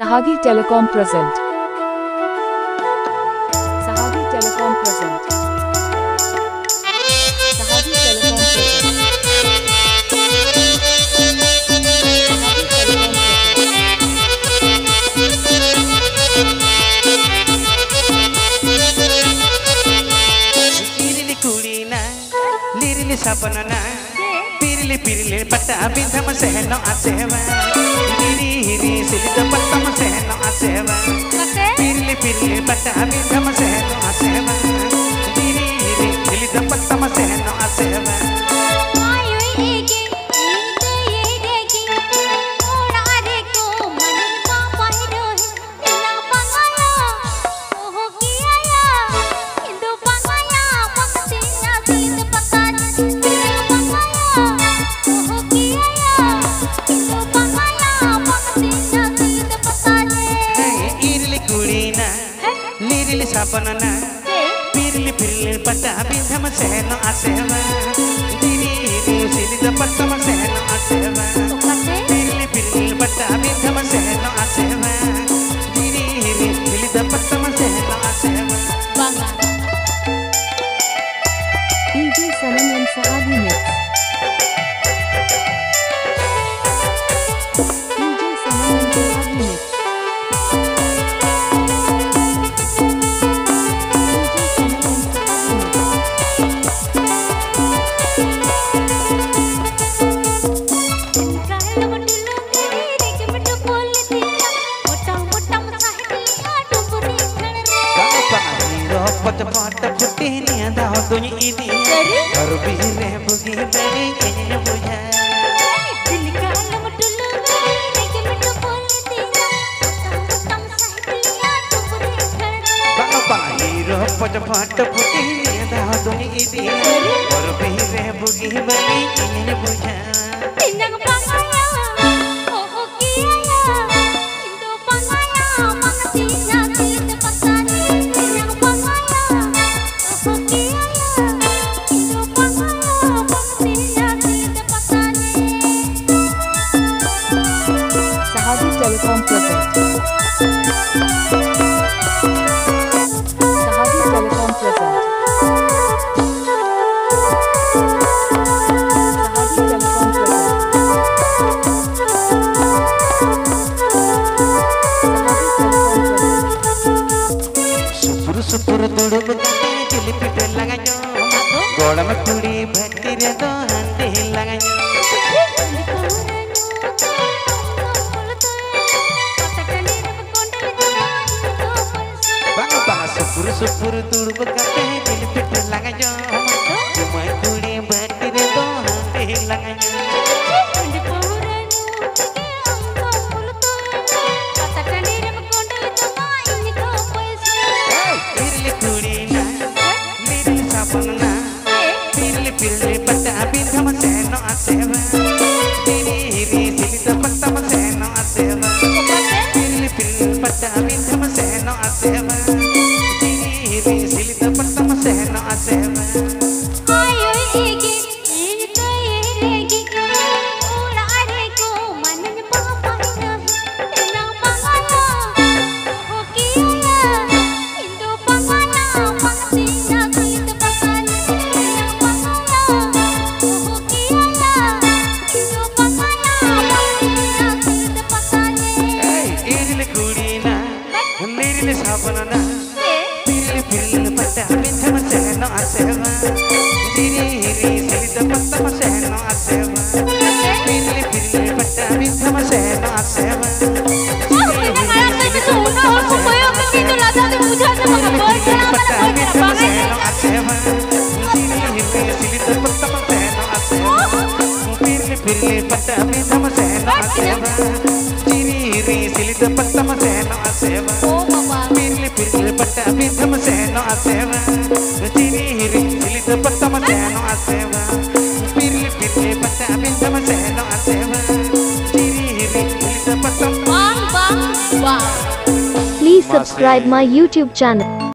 Sahagi Telecom present. Sahagi Telecom present. Sahagi Telecom present. Sahagi Telecom Pirili kulina, lirili sapanana, pirili pirili pata abinda masehno aseva. Hiri silita pata masehno aseva. Pirili pirili pata abinda masehno aseva. Hiri silita pata masehno aseva. Lirili sapanana, pirili pirili pata abinda masehno aseva. Hiri silita pata masehno aseva. Pirili pirili pata abinda masehno aseva. Hiri silita pata masehno aseva. DJ Sanam and Sahagi Mix. DJ Sanam and Sahagi Mix. Pata pata putih ni ada hotonya ini. Baru bire bugi beri kayaknya punya. Bang hero pata pata putih ni ada hotonya ini. Baru bire bugi beri kayaknya punya. Sahagi Telecom present. Sahagi Telecom present. Sahagi Telecom present. Supur tudu begini dilipit langanyo. Golam kuri bhakti redo hande langanyo. Supur tudu begini dilipit langanyo. Cuma kuri bhakti redo hande langanyo. Pirili pirili pata abinda masehno aseva. Hiri silita pata masehno aseva. Pirili pirili pata abinda masehno aseva. Hiri silita pata masehno aseva. Lirili sapanana, pirili pirili pata abinda masehno aseva. Hiri silita pata masehno aseva. Pirili pirili pata abinda masehno aseva. Pirili pata abinda masehno aseva. Hiri silita pata masehno aseva. Pirili pirili pata abinda masehno aseva. Hiri silita pata masehno aseva. Pirili pirili pata abinda masehno aseva. Hiri silita pata. Please subscribe my YouTube channel.